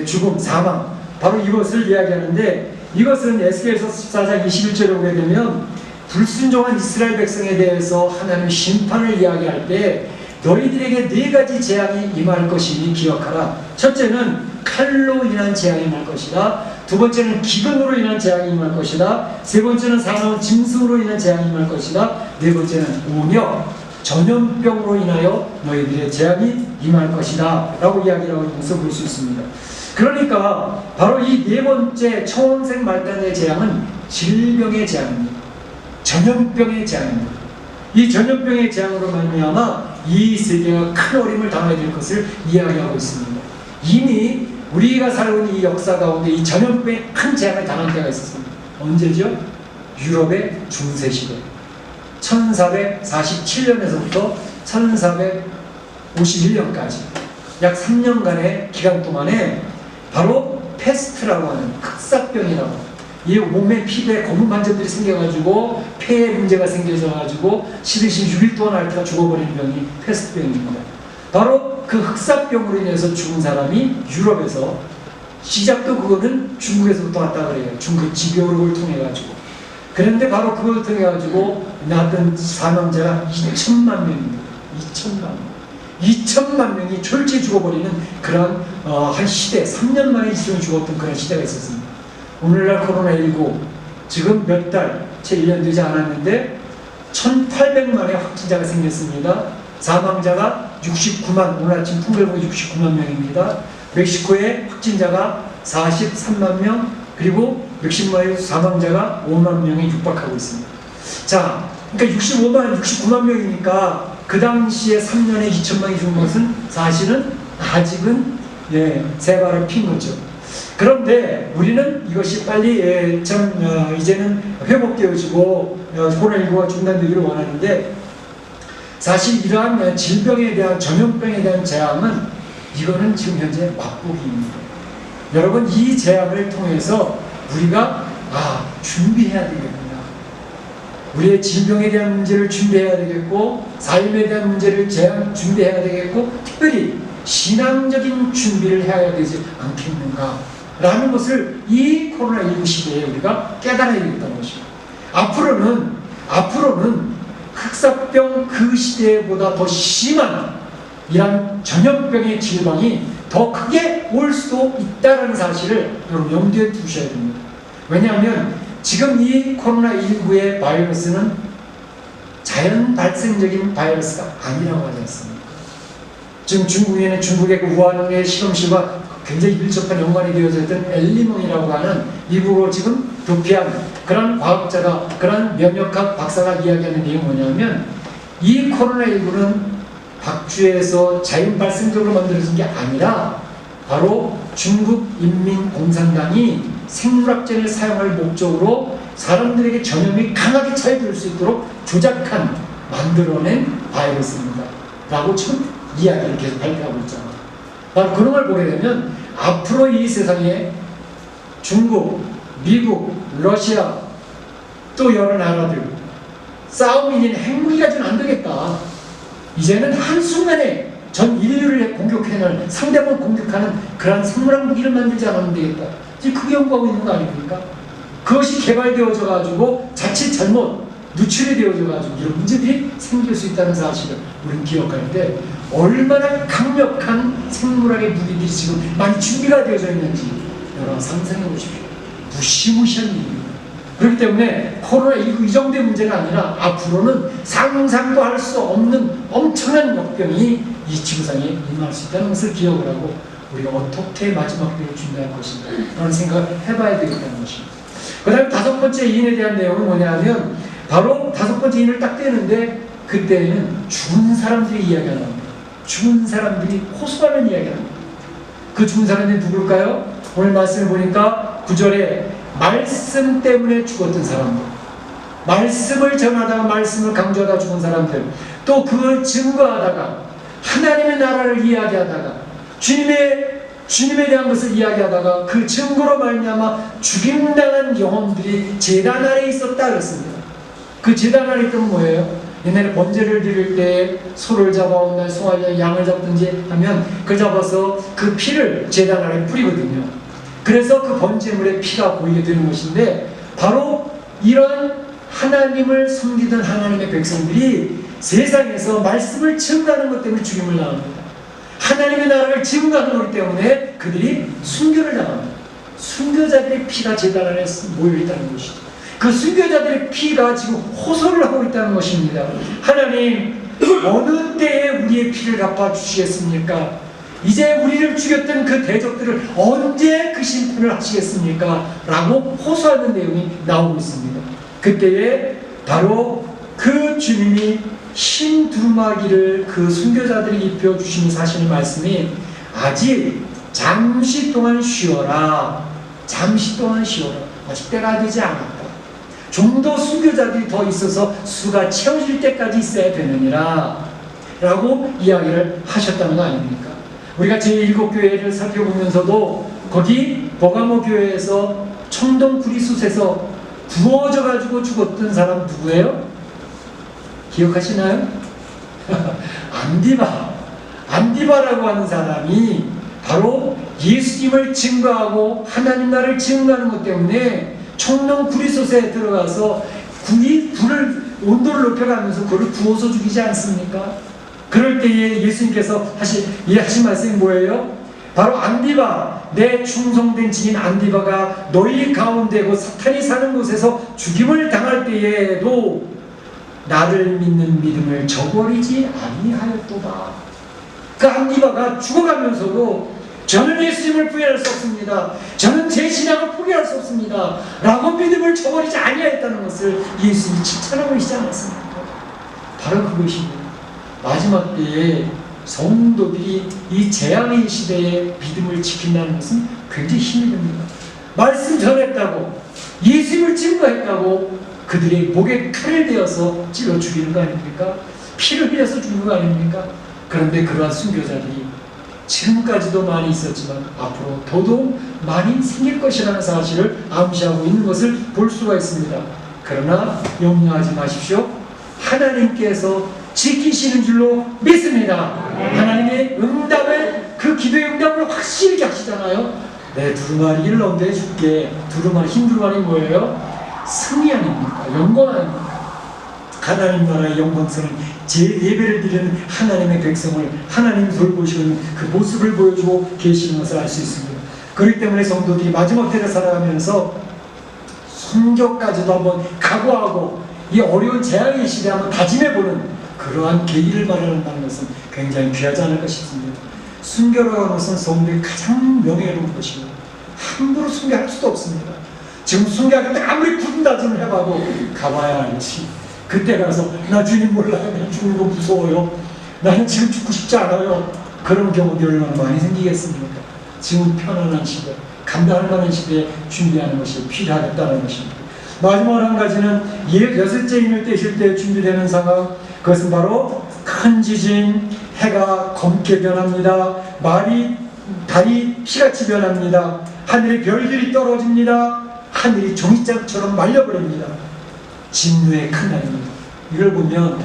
죽음, 사망, 바로 이것을 이야기하는데 이것은 에스겔서 14장 21절에 보게 되면 불순종한 이스라엘 백성에 대해서 하나님의 심판을 이야기할 때 너희들에게 네 가지 재앙이 임할 것이니 기억하라. 첫째는 칼로 인한 재앙이 임할 것이다. 두 번째는 기근으로 인한 재앙이 임할 것이다. 세 번째는 사나운 짐승으로 인한 재앙이 임할 것이다. 네 번째는 오며 전염병으로 인하여 너희들의 재앙이 임할 것이다 라고 이야기를 하고 있는 것을 볼 수 있습니다. 그러니까 바로 이 네 번째 청황색 말단의 재앙은 질병의 재앙입니다. 전염병의 재앙입니다. 이 전염병의 재앙으로 말미암아 이 세계가 큰 어림을 당하게 될 것을 이야기하고 있습니다. 이미 우리가 살고 있는 이 역사 가운데 이 전염병의 큰 재앙을 당한 때가 있었습니다. 언제죠? 유럽의 중세시대 1447년에서부터 1451년까지 약 3년간의 기간 동안에 바로 페스트라고 하는 흑사병이라고 이 몸에 피부에 검은 반점들이 생겨가지고 폐에 문제가 생겨져가지고 12시 6일 동안 앓다가 죽어버리는 병이 페스트병입니다. 바로 그 흑사병으로 인해서 죽은 사람이 유럽에서 시작도 그거는 중국에서부터 왔다 그래요. 중국 지교를 통해가지고. 그런데 바로 그걸 통해가지고 나왔던 사망자가 2천만 명입니다. 2천만 명이 철저히 죽어버리는 그런 한 시대, 3년 만에 죽었던 그런 시대가 있었습니다. 오늘날 코로나19 지금 몇 달, 채 1년 되지 않았는데 1,800만의 확진자가 생겼습니다. 사망자가 69만, 오늘 아침 통계를 보면 69만 명입니다. 멕시코의 확진자가 43만 명, 그리고 멕시코의 사망자가 5만 명에 육박하고 있습니다. 자, 그러니까 69만 명이니까 그 당시에 3년에 2천만이 죽은 것은 사실은 아직은 세 발을 핀 거죠. 그런데 우리는 이것이 빨리 이제는 회복되어지고 코로나19가 중단되기를 원하는데 사실 이러한 질병에 대한 전염병에 대한 재앙은 이거는 지금 현재 맛보기입니다. 여러분 이 재앙을 통해서 우리가 준비해야 되겠구나. 우리의 질병에 대한 문제를 준비해야 되겠고 삶에 대한 문제를 준비해야 되겠고 특별히 신앙적인 준비를 해야 되지 않겠는가 라는 것을 이 코로나19 시대에 우리가 깨달아야 되겠다는 것입니다. 앞으로는 흑사병 그 시대보다 더 심한 이런 전염병의 질병이 더 크게 올 수도 있다는 사실을 여러분 염두에 두셔야 됩니다. 왜냐하면 지금 이 코로나19의 바이러스는 자연 발생적인 바이러스가 아니라고 하지 않습니까? 지금 중국에는 중국의 그 우한의 실험실과 굉장히 밀접한 연관이 되어져 있던 엘리몽이라고 하는 일부러 지금 도피한 그런 과학자가, 그런 면역학 박사가 이야기하는 내용이 뭐냐면 이 코로나19는 박쥐에서 자연 발생적으로 만들어진 게 아니라 바로 중국인민공산당이 생물학전을 사용할 목적으로 사람들에게 전염이 강하게 차이될 수 있도록 조작한, 만들어낸 바이러스입니다 라고 지금 이야기를 계속 발표하고 있잖아요. 바로 그런 걸 보게 되면 앞으로 이 세상에 중국, 미국, 러시아 또 여러 나라들 싸움이니 핵무기 가지고는 안 되겠다. 이제는 한순간에 전 인류를 공격해낼, 상대방을 공격하는 그런 생물학 무기를 만들지 않으면 되겠다. 지금 그게 연구하고 있는 거 아닙니까? 그것이 개발되어져 가지고 자칫 잘못 누출이 되어져 가지고 이런 문제들이 생길 수 있다는 사실을 우리는 기억할 때 얼마나 강력한 생물학의 무기들이 지금 많이 준비가 되어져 있는지 여러분 상상해 보십시오. 무시무시한 일입니다. 그렇기 때문에 코로나19 이 정도의 문제가 아니라 앞으로는 상상도 할 수 없는 엄청난 역병이 이 지구상에 임할 수 있다는 것을 기억을 하고 우리가 어떻게 마지막 때를 준비할 것인가 라는 생각을 해봐야 되겠다는 것입니다. 그 다음에 다섯 번째 인에 대한 내용은 뭐냐 하면 바로 다섯 번째 인을 딱 떼는데 그때는 죽은 사람들의 이야기가 나옵니다. 죽은 사람들이 호소하는 이야기가 나옵니다. 그 죽은 사람들이 누굴까요? 오늘 말씀을 보니까 9절에 말씀 때문에 죽었던 사람들, 말씀을 전하다가 말씀을 강조하다 죽은 사람들, 또 그걸 증거하다가 하나님의 나라를 이야기하다가 주님에 대한 것을 이야기하다가 그 증거로 말미암아 죽임당한 영혼들이 제단 아래에 있었다 그랬습니다. 그 제단 아래에 있던 뭐예요? 옛날에 번제를 드릴 때 소를 잡아온다, 송아지, 양을 잡든지 하면 그걸 잡아서 그 피를 제단 아래에 뿌리거든요. 그래서 그 번제물의 피가 보이게 되는 것인데 바로 이런 하나님을 섬기던 하나님의 백성들이 세상에서 말씀을 증거하는 것 때문에 죽임을 당합니다. 하나님의 나라를 증거하는 것 때문에 그들이 순교를 당합니다. 순교자들의 피가 제단 안에 모여있다는 것이죠. 그 순교자들의 피가 지금 호소를 하고 있다는 것입니다. 하나님, 어느 때에 우리의 피를 갚아주시겠습니까? 이제 우리를 죽였던 그 대적들을 언제 그 심판을 하시겠습니까? 라고 호소하는 내용이 나오고 있습니다. 그때에 바로 그 주님이 흰 두루마기를 그 순교자들이 입혀주신 사실의 말씀이 아직 잠시 동안 쉬어라. 잠시 동안 쉬어라. 아직 때가 되지 않았다. 좀 더 순교자들이 더 있어서 수가 채워질 때까지 있어야 되느니라 라고 이야기를 하셨다는 거 아닙니까? 우리가 제7교회를 살펴보면서도 거기 버가모 교회에서 청동 구리숫에서 부어져 가지고 죽었던 사람 누구예요? 기억하시나요? 안디바라고 하는 사람이 바로 예수님을 증거하고 하나님 나라를 증거하는 것 때문에 청동 구리솥에 들어가서 불을 온도를 높여가면서 그걸 부어서 죽이지 않습니까? 그럴 때에 예수님께서 하신 말씀이 뭐예요? 바로 안디바, 내 충성된 증인 안디바가 너희 가운데고 사탄이 사는 곳에서 죽임을 당할 때에도 나를 믿는 믿음을 저버리지 아니하였도다. 그 안디바가 죽어가면서도 저는 예수님을 부인할 수 없습니다. 저는 제 신앙을 포기할 수 없습니다. 라고 믿음을 저버리지 아니하였다는 것을 예수님이 칭찬하고 계시지 않았습니까? 바로 그것입니다. 마지막 때에 성도들이 이 재앙의 시대에 믿음을 지킨다는 것은 굉장히 힘이 됩니다. 말씀 전했다고, 예수님을 증거했다고 그들의 목에 칼을 대어서 찔러 죽이는 거 아닙니까? 피를 흘려서 죽는 거 아닙니까? 그런데 그러한 순교자들이 지금까지도 많이 있었지만 앞으로 더더욱 많이 생길 것이라는 사실을 암시하고 있는 것을 볼 수가 있습니다. 그러나 염려하지 마십시오. 하나님께서 지키시는 줄로 믿습니다. 하나님의 응답을, 그 기도의 응답을 확실히 하시잖아요. 내 두루마리를 너한테 줄게. 흰 두루마리 뭐예요? 승리 아닙니까? 영광 아닙니까? 하나님 나라의 영광스러운 제 예배를 드리는 하나님의 백성을 하나님 돌보시는 그 모습을 보여주고 계시는 것을 알 수 있습니다. 그렇기 때문에 성도들이 마지막 때를 살아가면서 순교까지도 한번 각오하고 이 어려운 재앙의 시대에 한번 다짐해보는 그러한 계기를 마련한다는 것은 굉장히 귀하지 않을까 싶습니다. 순교라고 하는 것은 성도의 가장 명예로운 것이고 함부로 순교할 수도 없습니다. 지금 순교할 때 아무리 굳은 다짐을 해봐도 가봐야 알지. 그때 가서 나 주님 몰라요. 나 죽는 거 무서워요. 나는 지금 죽고 싶지 않아요. 그런 경우들이 얼마나 많이 생기겠습니까? 지금 편안한 시대, 감당할 만한 시대에 준비하는 것이 필요하겠다는 것입니다. 마지막으로 한 가지는 여섯째 인을 떼실 때 준비되는 상황, 그것은 바로 큰 지진, 해가 검게 변합니다. 달이 피같이 변합니다. 하늘에 별들이 떨어집니다. 하늘이 종이장처럼 말려버립니다. 진노의 큰 날입니다. 이걸 보면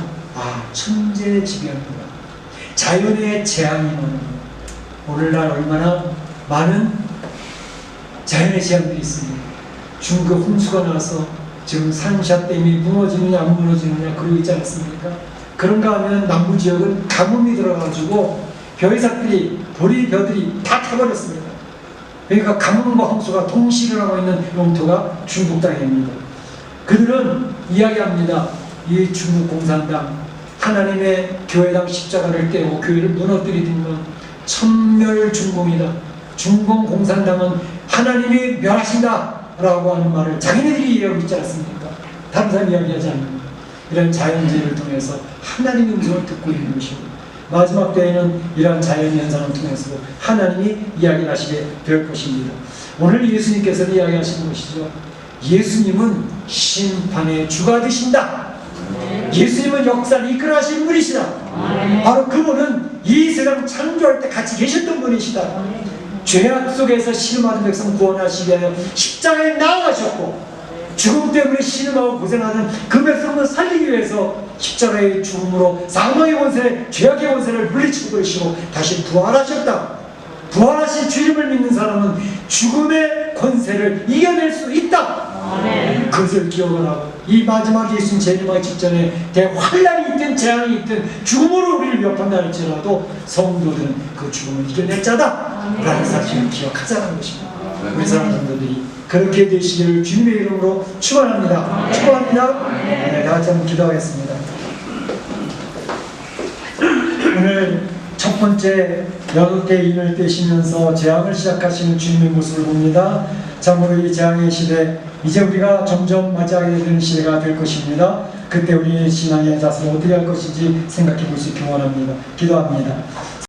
천재지변입니다. 자연의 재앙이 오는 오늘날 얼마나 많은 자연의 재앙들이 있습니다. 중국 홍수가 나서 지금 산샤댐이 무너지느냐 안 무너지느냐 그러고 있지 않습니까? 그런가 하면 남부 지역은 가뭄이 들어가지고 벼이삭들이 보리벼들이 다 타버렸습니다. 그러니까 가뭄과 홍수가 동시에 일어나고 있는 영토가 중국 땅입니다. 그들은 이야기합니다. 이 중국 공산당 하나님의 교회당 십자가를 떼고 교회를 무너뜨리는 건 천멸중공이다. 중공 공산당은 하나님이 멸하신다 라고 하는 말을 자기네들이 이해하고 있지 않습니까? 다른 사람이 이야기하지 않습니다. 이런 자연재해를 통해서 하나님의 음성을 듣고 있는 것이고 마지막 때에는 이러한 자연현상을 통해서 하나님이 이야기를 하시게 될 것입니다. 오늘 예수님께서는 이야기하시는 것이죠. 예수님은 심판의 주가 되신다. 예수님은 역사를 이끌어하신 분이시다. 바로 그분은 이 세상 창조할 때 같이 계셨던 분이시다. 죄악 속에서 신음하는 백성 구원하시기 위하여 십자가에 나아가셨고 죽음 때문에 신음하고 고생하는 그 백성을 살리기 위해서 십자가의 죽음으로 사망의 권세, 죄악의 권세를 물리치고 그러시고 다시 부활하셨다. 부활하신 주님을 믿는 사람은 죽음의 권세를 이겨낼 수 있다. 그것을 기억을 하고 이 마지막 예수님 재림하기 직전에 대환란이 있든 재앙이 있든 죽음으로 우리를 위협한다 할지라도 성도들은 그 죽음을 이겨낼 자다 라는 사실을 기억하자는 것입니다. 우리 사람들이 그렇게 되시기를 주님의 이름으로 축원합니다. 축원합니다. 네, 다 같이 한번 기도하겠습니다. 오늘 첫 번째 여섯개 인을 떼시면서 재앙을 시작하시는 주님의 모습을 봅니다. 참으로 이 재앙의 시대, 이제 우리가 점점 맞이하게 되는 시대가 될 것입니다. 그때 우리의 신앙의 자세를 어떻게 할 것인지 생각해 볼 수 있기 원합니다. 기도합니다.